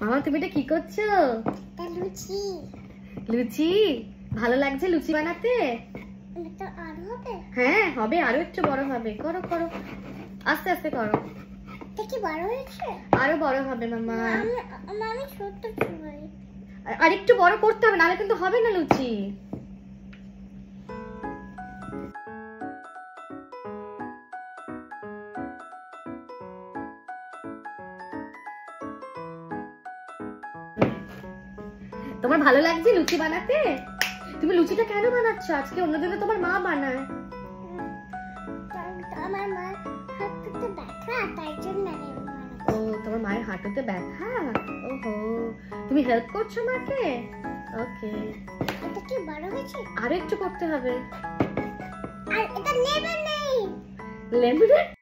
মামা তুমি এটা কি করছো? লুচি। লুচি ভালো লাগছে লুচি বানাতে? তো আর হবে? হ্যাঁ হবে, আরো একটু বড় হবে। করো করো, আস্তে আস্তে করো। এটা কি বড় হয়েছে? আরো বড় হবে মামা। আমি ছোট চাই। আর একটু বড় করতে হবে, নাহলে কিন্তু হবে না লুচি। তোমার ভালো লাগছে লুচি বানাতে? তুমি লুচিটা কেন বানাচ্ছ? আজকে অন্যদিনে তোমার মা বানায়। আমার মা হাঁটুতে ব্যথা, তাই জন্য ও তোমার মায়ের হাঁটুতে ব্যথা? ওহো, তুমি হেল্প করছো মাকে? ওকে। এটা কি বড় হয়েছে? আরো একটু করতে হবে। আর এটা লেমন নেই। লেমনেড?